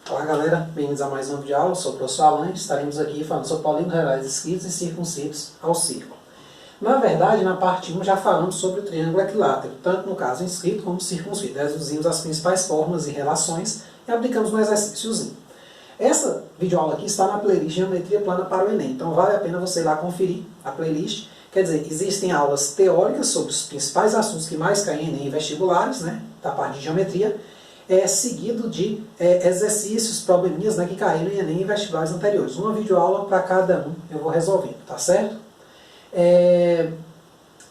Olá galera, bem-vindos a mais um vídeo de aula. Eu sou o professor Alan. Estaremos aqui falando sobre polígonos reais escritos e circunscritos ao círculo. Na verdade, na parte 1 já falamos sobre o triângulo equilátero, tanto no caso inscrito como circunscrito. Deduzimos as principais fórmulas e relações e aplicamos um exercíciozinho. Essa videoaula aqui está na playlist Geometria Plana para o Enem, então vale a pena você ir lá conferir a playlist. Quer dizer, existem aulas teóricas sobre os principais assuntos que mais caem em Enem e vestibulares, né, da parte de geometria, seguido de exercícios, probleminhas, né, que caíram em Enem e vestibulares anteriores. Uma videoaula para cada um eu vou resolvendo, tá certo?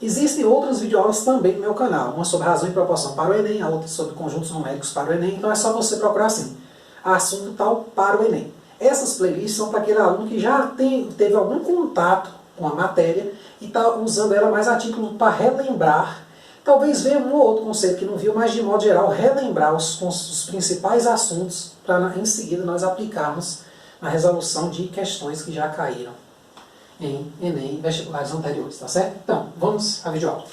Existem outras videoaulas também no meu canal, uma sobre razão e proporção para o Enem, a outra sobre conjuntos numéricos para o Enem, então é só você procurar assim, assunto tal para o Enem. Essas playlists são para aquele aluno que já teve algum contato com a matéria e está usando ela mais a título para relembrar. Talvez venha um ou outro conceito que não viu, mas de modo geral relembrar os principais assuntos para em seguida nós aplicarmos na resolução de questões que já caíram em Enem e vestibulares anteriores, tá certo? Então, vamos à videoaula.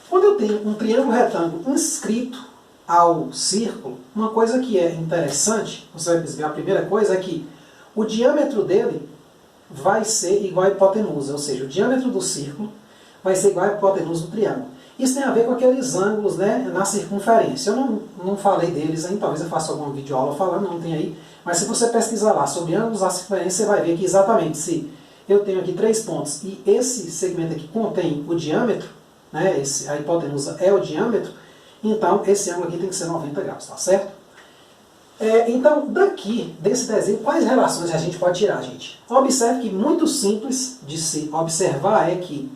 Quando eu tenho um triângulo retângulo inscrito ao círculo, uma coisa que é interessante, você vai perceber, a primeira coisa é que o diâmetro dele vai ser igual à hipotenusa, ou seja, o diâmetro do círculo vai ser igual à hipotenusa do triângulo. Isso tem a ver com aqueles ângulos, né, na circunferência. Eu não falei deles ainda, talvez eu faça alguma videoaula falando, não tem aí. Mas se você pesquisar lá sobre ângulos na circunferência, você vai ver que exatamente se eu tenho aqui 3 pontos e esse segmento aqui contém o diâmetro, né, a hipotenusa é o diâmetro, então esse ângulo aqui tem que ser 90 graus, tá certo? Então, daqui, desse desenho, quais relações a gente pode tirar, gente? Observe que muito simples de se observar é que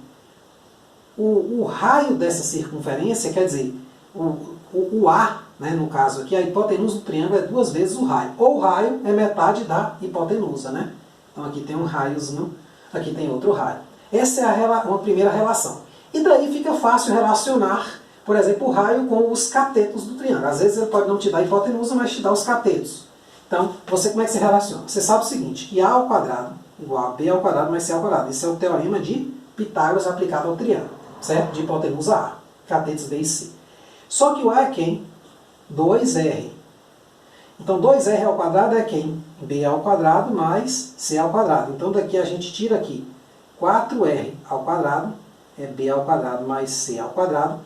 o raio dessa circunferência, quer dizer, o A, né, no caso aqui, a hipotenusa do triângulo é 2 vezes o raio. Ou o raio é metade da hipotenusa, né? Então aqui tem um raiozinho, aqui tem outro raio. Essa é uma primeira relação. E daí fica fácil relacionar, por exemplo, o raio com os catetos do triângulo. Às vezes ele pode não te dar a hipotenusa, mas te dá os catetos. Então, como é que se relaciona? Você sabe o seguinte, que A ao quadrado igual a B ao quadrado mais C ao quadrado. Esse é o teorema de Pitágoras aplicado ao triângulo, certo? De hipotenusa A, catetos B e C. Só que o A é quem? 2R. Então 2R ao quadrado é quem? B ao quadrado mais C ao quadrado. Então daqui a gente tira aqui 4R ao quadrado, é B ao quadrado mais C ao quadrado,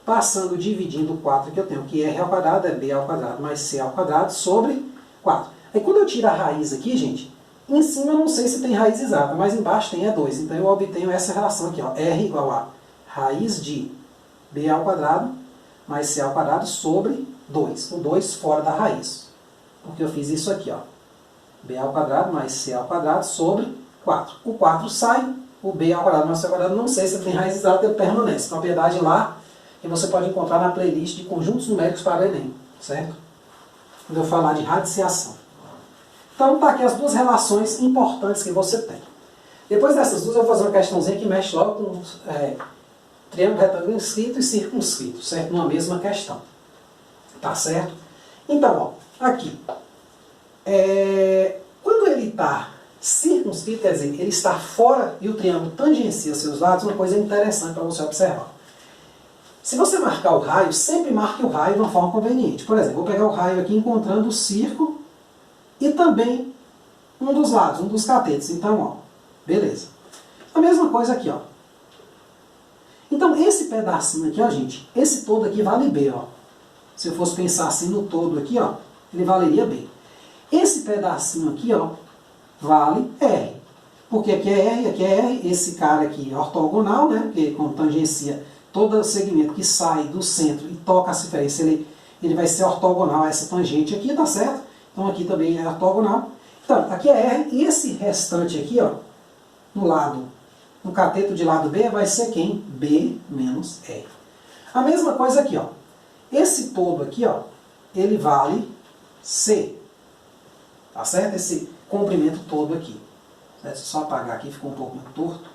passando, dividindo o 4 que eu tenho, que R ao quadrado é B ao quadrado mais C ao quadrado sobre 4. Aí quando eu tiro a raiz aqui, gente, em cima eu não sei se tem raiz exata, mas embaixo tem 2. Então eu obtenho essa relação aqui, ó, R igual a raiz de B ao quadrado mais C ao quadrado sobre 2. O 2 fora da raiz. Porque eu fiz isso aqui, ó. B ao quadrado mais C ao quadrado sobre 4. O 4 sai, o B ao quadrado mais C ao quadrado, não sei se tem raiz exata, ele permanece. Propriedade lá que você pode encontrar na playlist de conjuntos numéricos para o Enem, certo? Quando eu falar de radiciação. Então tá aqui as duas relações importantes que você tem. Depois dessas duas eu vou fazer uma questãozinha que mexe logo com triângulo retângulo inscrito e circunscrito, certo? Numa mesma questão. Tá certo? Então, ó, aqui. Quando ele está circunscrito, quer dizer, ele está fora e o triângulo tangencia seus lados, uma coisa interessante para você observar. Se você marcar o raio, sempre marque o raio de uma forma conveniente. Por exemplo, vou pegar o raio aqui encontrando o círculo e também um dos lados, um dos catetos. Então, ó, beleza. A mesma coisa aqui, ó. Então, esse pedacinho aqui, ó, gente, esse todo aqui vale B, ó. Se eu fosse pensar assim no todo aqui, ó, ele valeria B. Esse pedacinho aqui, ó, vale R. Porque aqui é R, aqui é R, esse cara aqui é ortogonal, né, porque como tangencia todo segmento que sai do centro e toca a circunferência, ele vai ser ortogonal a essa tangente aqui, tá certo? Então aqui também é ortogonal. Então, aqui é R, e esse restante aqui, ó, no cateto de lado B, vai ser quem? B menos R. A mesma coisa aqui, ó. Esse todo aqui, ó, ele vale C. Tá certo? Esse comprimento todo aqui. Deixa eu só apagar aqui, ficou um pouco muito torto.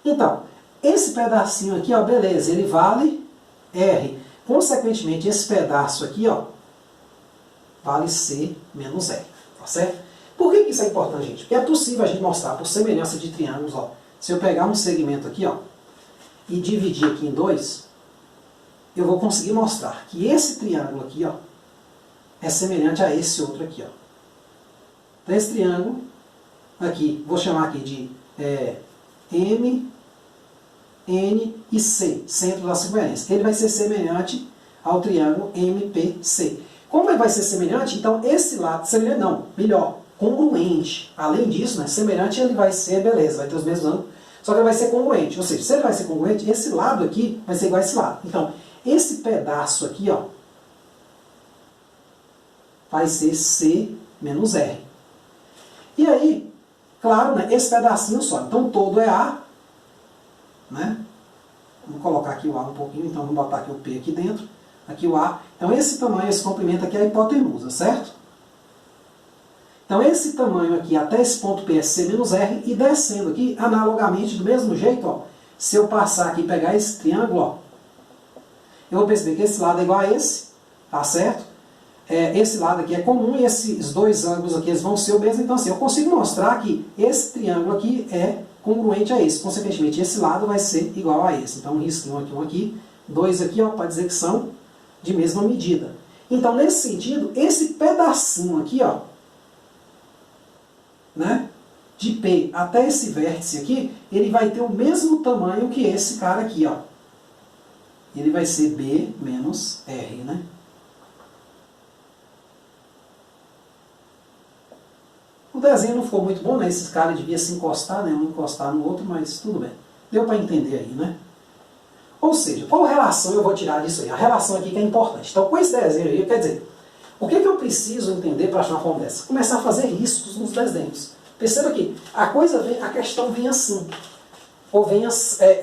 Então, esse pedacinho aqui, ó, beleza, ele vale R. Consequentemente, esse pedaço aqui, ó, vale C menos R. Tá certo? Por que isso é importante, gente? Porque é possível a gente mostrar, por semelhança de triângulos, ó, se eu pegar um segmento aqui, ó, e dividir aqui em 2, eu vou conseguir mostrar que esse triângulo aqui, ó, é semelhante a esse outro aqui, ó. Então esse triângulo aqui, vou chamar aqui de M, N e C, centro da circunferência. Ele vai ser semelhante ao triângulo MPC. Como ele vai ser semelhante, então esse lado, semelhante não, melhor, congruente. Além disso, né, semelhante ele vai ser, beleza, vai ter os mesmos ângulos, só que ele vai ser congruente. Ou seja, se ele vai ser congruente, esse lado aqui vai ser igual a esse lado. Então, esse pedaço aqui, ó, vai ser C menos R. E aí, claro, né, esse pedacinho só. Então, todo é A, né? Vamos colocar aqui o A um pouquinho, então vamos botar aqui o P aqui dentro, aqui o A. Então, esse tamanho, esse comprimento aqui é a hipotenusa, certo? Então, esse tamanho aqui, até esse ponto P é C menos R, e descendo aqui, analogamente, do mesmo jeito, ó, se eu passar aqui e pegar esse triângulo, ó, eu vou perceber que esse lado é igual a esse, tá certo? Esse lado aqui é comum e esses dois ângulos aqui eles vão ser o mesmo. Então, assim, eu consigo mostrar que esse triângulo aqui é congruente a esse. Consequentemente, esse lado vai ser igual a esse. Então, um risquinho aqui, um aqui, dois aqui, ó, para dizer que são de mesma medida. Então, nesse sentido, esse pedacinho aqui, ó, né, de P até esse vértice aqui, ele vai ter o mesmo tamanho que esse cara aqui, ó. Ele vai ser B menos R, né? O desenho não ficou muito bom, né? Esses caras deviam se encostar, né? Um encostar no outro, mas tudo bem. Deu para entender aí, né? Ou seja, qual relação eu vou tirar disso aí? A relação aqui que é importante. Então, com esse desenho aí, quer dizer, o que eu preciso entender para achar uma forma dessa? Começar a fazer riscos nos desenhos. Perceba que a questão vem assim. Ou vem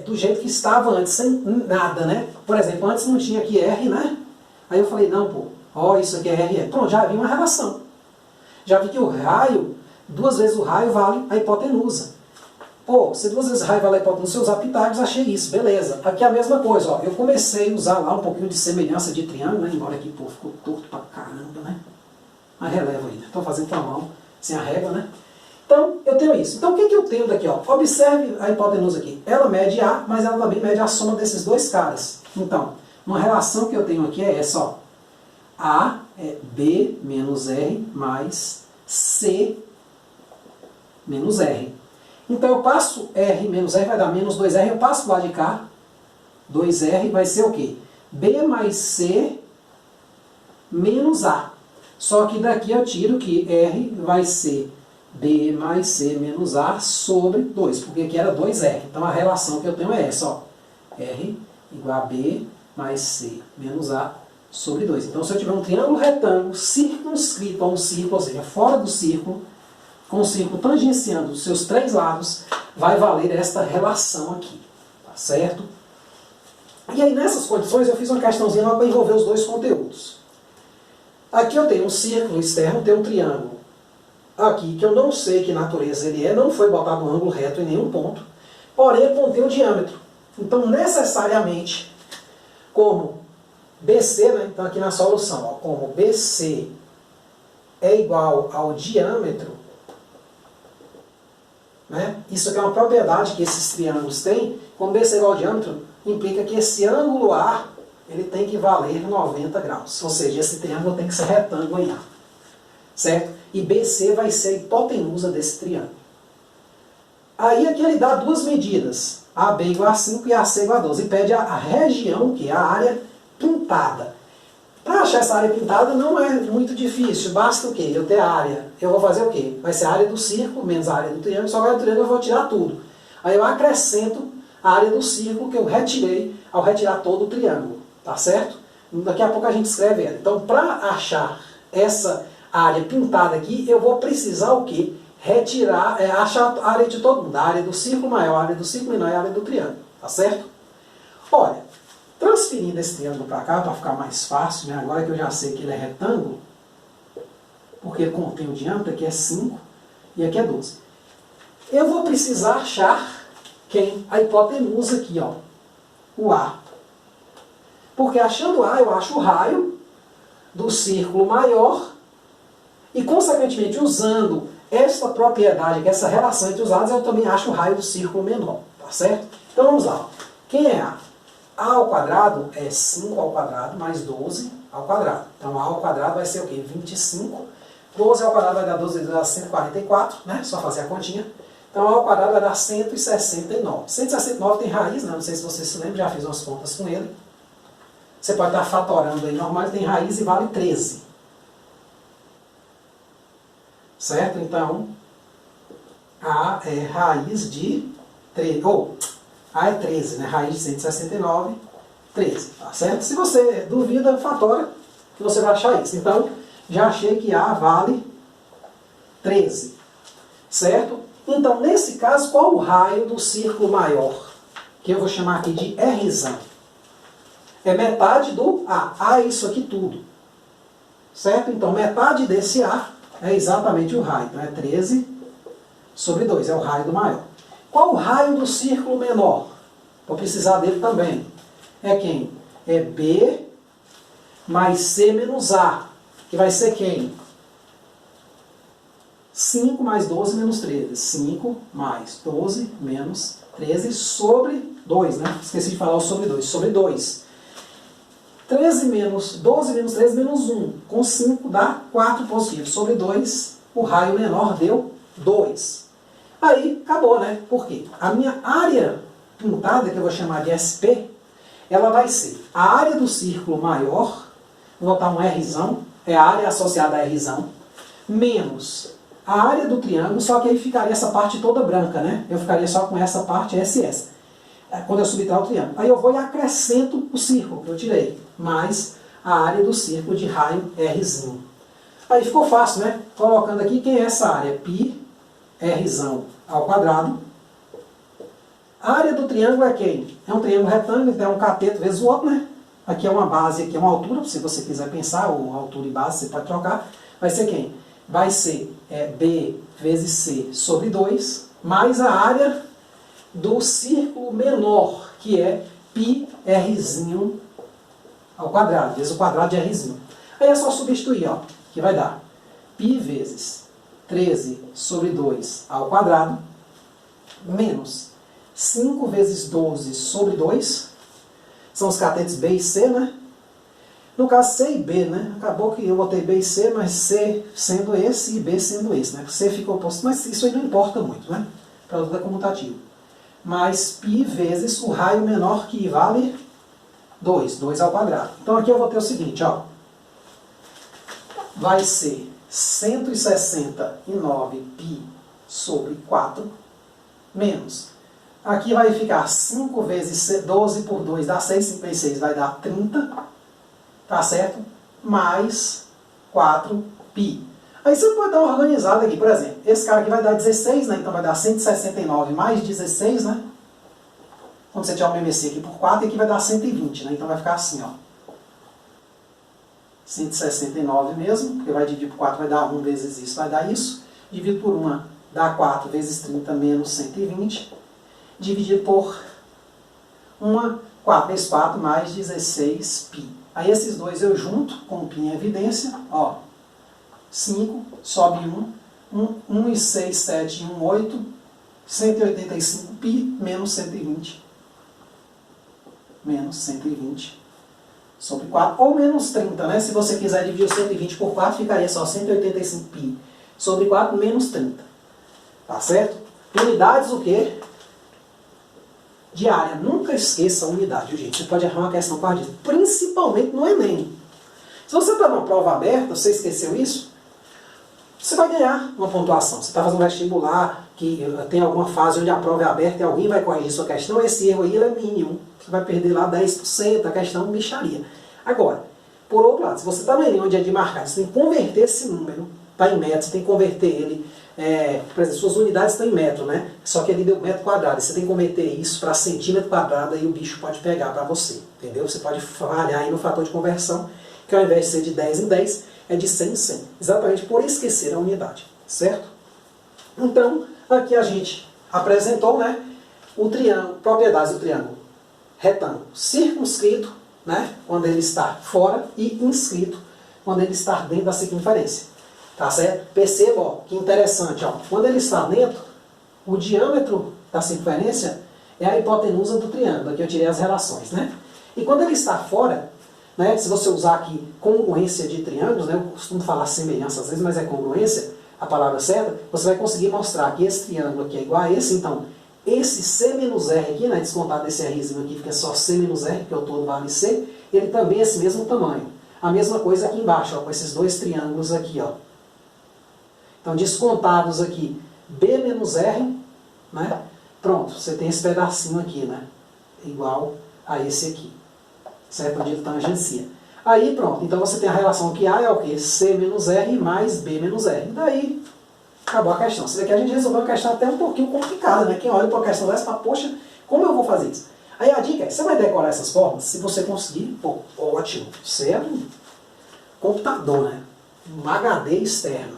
do jeito que estava antes, sem nada, né? Por exemplo, antes não tinha aqui R, né? Aí eu falei, não, pô, ó, isso aqui é R. Pronto, já havia uma relação. Já vi que o raio, 2 vezes o raio vale a hipotenusa. Pô, se 2 vezes o raio vale a hipotenusa, se eu usar Pitágoras, achei isso, beleza. Aqui é a mesma coisa, ó. Eu comecei a usar lá um pouquinho de semelhança de triângulo, né? Embora aqui, pô, ficou torto pra caramba, né? Mas releva aí, né? Estou fazendo com a mão, sem a régua, né? Então, eu tenho isso. Então, o que eu tenho daqui? Ó? Observe a hipotenusa aqui. Ela mede A, mas ela também mede a soma desses dois caras. Então, uma relação que eu tenho aqui é essa, ó. A é B menos R mais C menos R. Então, eu passo R menos R, vai dar menos 2R. Eu passo do lado de cá. 2R vai ser o quê? B mais C menos A. Só que daqui eu tiro que R vai ser B mais C menos A sobre 2, porque aqui era 2R. Então a relação que eu tenho é essa, ó. R igual a B mais C menos A sobre 2. Então se eu tiver um triângulo retângulo circunscrito a um círculo, ou seja, fora do círculo, com o círculo tangenciando os seus 3 lados, vai valer esta relação aqui. Tá certo? E aí nessas condições eu fiz uma questãozinha para envolver os dois conteúdos. Aqui eu tenho um círculo externo, tenho um triângulo aqui, que eu não sei que natureza ele é, não foi botado um ângulo reto em nenhum ponto, porém ele contém um diâmetro. Então, necessariamente, como BC, né, então aqui na solução, ó, como BC é igual ao diâmetro, né, isso aqui é uma propriedade que esses triângulos têm, como BC é igual ao diâmetro, implica que esse ângulo A ele tem que valer 90 graus, ou seja, esse triângulo tem que ser retângulo em A, certo? E BC vai ser a hipotenusa desse triângulo. Aí aqui ele dá 2 medidas, AB igual a 5 e AC igual a 12, e pede a região, que é a área pintada. Para achar essa área pintada não é muito difícil, basta o quê? Eu ter a área. Eu vou fazer o quê? Vai ser a área do círculo menos a área do triângulo, só que a área do triângulo eu vou tirar tudo. Aí eu acrescento a área do círculo que eu retirei ao retirar todo o triângulo, tá certo? Daqui a pouco a gente escreve ela. Então, para achar essa área pintada aqui, eu vou precisar o quê? Retirar, achar a área de todo mundo. A área do círculo maior, a área do círculo menor e a área do triângulo. Tá certo? Olha, transferindo esse triângulo para cá, para ficar mais fácil, né? Agora que eu já sei que ele é retângulo, porque ele contém o diâmetro, aqui é 5 e aqui é 12. Eu vou precisar achar quem? A hipotenusa aqui, ó. O A. Porque achando A, eu acho o raio do círculo maior e, consequentemente, usando essa propriedade, que é essa relação entre os lados, eu também acho o raio do círculo menor. Tá certo? Então vamos lá. Quem é A? A ao quadrado é 5 ao quadrado mais 12 ao quadrado. Então, A ao quadrado vai ser o quê? 25. 12 ao quadrado vai dar 12 vezes 144, né? Só fazer a continha. Então, A ao quadrado vai dar 169. 169 tem raiz, né? Não sei se você se lembra, já fiz umas contas com ele. Você pode estar fatorando aí normal, ele tem raiz e vale 13. Certo? Então, A é raiz de 13. A é 13, né? Raiz de 169, 13. Tá certo? Se você duvida, fatora, que você vai achar isso. Então, já achei que A vale 13. Certo? Então, nesse caso, qual o raio do círculo maior? Que eu vou chamar aqui de Rzão. É metade do A. A é isso aqui tudo. Certo? Então, metade desse A é exatamente o raio. Então, é 13 sobre 2. É o raio do maior. Qual o raio do círculo menor? Vou precisar dele também. É quem? É B mais C menos A. Que vai ser quem? 5 mais 12 menos 13. 5 mais 12 menos 13 sobre 2, né? Esqueci de falar o sobre 2. Sobre 2. 13 menos 12 menos 13 menos 1. Com 5 dá 4 positivo. Sobre 2, o raio menor deu 2. Aí, acabou, né? Por quê? A minha área pintada, que eu vou chamar de SP, ela vai ser a área do círculo maior, vou botar um Rzão, é a área associada a Rzão, menos a área do triângulo, só que aí ficaria essa parte toda branca, né? Eu ficaria só com essa parte SS, quando eu subtrair o triângulo. Aí eu vou e acrescento o círculo que eu tirei, mais a área do círculo de raio Rzinho. Aí ficou fácil, né? Colocando aqui, quem é essa área? Π Rzão ao quadrado. A área do triângulo é quem? É um triângulo retângulo, então é um cateto vezes o outro, né? Aqui é uma base, aqui é uma altura, se você quiser pensar, ou altura e base, você pode trocar. Vai ser quem? Vai ser B vezes C sobre 2, mais a área do círculo menor, que é π Rzinho ao quadrado, vezes o quadrado de Rzinho. Aí é só substituir, ó, que vai dar π vezes 13 sobre 2 ao quadrado, menos 5 vezes 12 sobre 2, são os catetos B e C, né? No caso, C e B, né? Acabou que eu botei B e C, mas C sendo esse e B sendo esse, né? C ficou oposto, mas isso aí não importa muito, né? Para tudo é comutativo. Mais π vezes o raio menor, que vale 2, 2 ao quadrado. Então aqui eu vou ter o seguinte, ó. Vai ser 169 π sobre 4, menos. Aqui vai ficar 5 vezes 12 por 2 dá 6, 5 vezes 6 vai dar 30, tá certo? Mais 4π. Aí você pode dar uma organizada aqui, por exemplo, esse cara aqui vai dar 16, né? Então vai dar 169 mais 16, né? Quando você tiver o MMC aqui por 4, aqui vai dar 120, né? Então vai ficar assim, ó. 169 mesmo, porque vai dividir por 4, vai dar 1 vezes isso, vai dar isso. Dividido por 1 dá 4 vezes 30 menos 120. Dividido por 4 vezes 4 mais 16π. Aí esses dois eu junto com o π em evidência, ó. 5, sobe 1 e 6, 7 e 1, 8, 185π menos 120. Menos 120 sobre 4, ou menos 30, né? Se você quiser dividir o 120 por 4, ficaria só 185π sobre 4 menos 30. Tá certo? Unidades o quê? De área. Nunca esqueça a unidade, gente. Você pode errar uma questão por causa disso, principalmente no Enem. Se você está numa prova aberta, você esqueceu isso, você vai ganhar uma pontuação. Você está fazendo um vestibular, que tem alguma fase onde a prova é aberta e alguém vai corrigir sua questão, esse erro aí é mínimo. Você vai perder lá 10%, a questão bicharia. Agora, por outro lado, se você está no Enem onde é de marcar, você tem que converter esse número para em metro, você tem que converter ele, por exemplo, suas unidades estão em metro, né? Só que ele deu metro quadrado, você tem que converter isso para centímetro quadrado e o bicho pode pegar para você, entendeu? Você pode falhar aí no fator de conversão, que ao invés de ser de 10 em 10, é de 100 em 100. Exatamente por esquecer a unidade, certo? Então, aqui a gente apresentou, né, o triângulo, propriedades do triângulo retângulo circunscrito, né, quando ele está fora, e inscrito, quando ele está dentro da circunferência. Tá certo? Perceba, ó, que interessante, ó, quando ele está dentro, o diâmetro da circunferência é a hipotenusa do triângulo. Aqui eu tirei as relações, né? E quando ele está fora, né, se você usar aqui congruência de triângulos, né, eu costumo falar semelhança às vezes, mas é congruência, a palavra certa, você vai conseguir mostrar que esse triângulo aqui é igual a esse, então esse C menos R aqui, né, descontado desse Rzinho aqui, fica só C menos R, porque o todo vale C, ele também é esse mesmo tamanho. A mesma coisa aqui embaixo, ó, com esses dois triângulos aqui, ó. Então, descontados aqui, B menos R, né? Pronto, você tem esse pedacinho aqui, né? Igual a esse aqui. Certo? Onde ele tangencia. Aí, pronto. Então, você tem a relação que A é o quê? C menos R mais B menos R. E daí, acabou a questão. Você vê que a gente resolveu uma questão até um pouquinho complicada, né? Quem olha para a questão dessa fala, poxa, como eu vou fazer isso? Aí a dica é, você vai decorar essas formas, se você conseguir, pô, ótimo. Você é um computador, né? Um HD externo.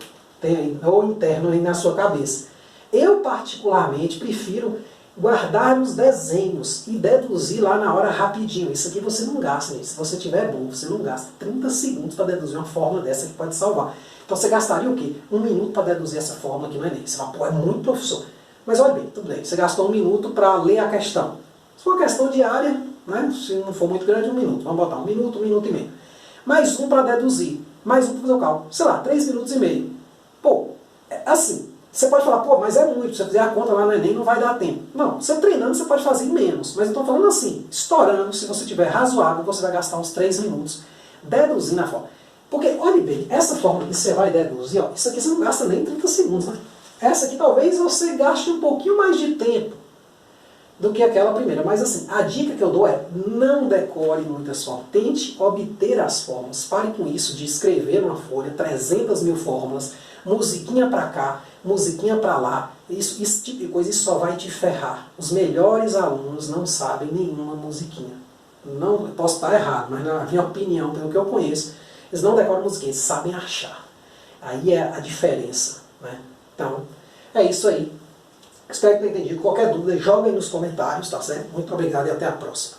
Ou interno aí na sua cabeça. Eu, particularmente, prefiro guardar os desenhos e deduzir lá na hora rapidinho. Isso aqui você não gasta, gente. Se você tiver bom, você não gasta 30 segundos para deduzir uma fórmula dessa que pode salvar. Então você gastaria o quê? 1 minuto para deduzir essa fórmula aqui no Enem. Você fala, pô, é muito professor. Mas olha bem, tudo bem. Você gastou 1 minuto para ler a questão. Se for uma questão diária, né, se não for muito grande, 1 minuto. Vamos botar 1 minuto e meio. Mais um para deduzir. Mais um para fazer o cálculo. Sei lá, 3 minutos e meio. Pô, assim, você pode falar, pô, mas é muito, se você fizer a conta lá no Enem não vai dar tempo. Não, você treinando você pode fazer em menos, mas eu estou falando assim, estourando, se você tiver razoável, você vai gastar uns 3 minutos deduzindo a fórmula. Porque, olhe bem, essa fórmula que você vai deduzir, ó, isso aqui você não gasta nem 30 segundos, né? Essa aqui talvez você gaste um pouquinho mais de tempo do que aquela primeira. Mas assim, a dica que eu dou é, não decore muitas fórmulas. Tente obter as fórmulas. Pare com isso de escrever numa folha 300 mil fórmulas, musiquinha para cá, musiquinha para lá. Esse tipo de coisa isso só vai te ferrar. Os melhores alunos não sabem nenhuma musiquinha. Não, eu posso estar errado, mas na minha opinião, pelo que eu conheço, eles não decoram musiquinha, eles sabem achar. Aí é a diferença, né? Então, é isso aí. Espero que tenha entendido. Qualquer dúvida, joga aí nos comentários, tá certo? Muito obrigado e até a próxima.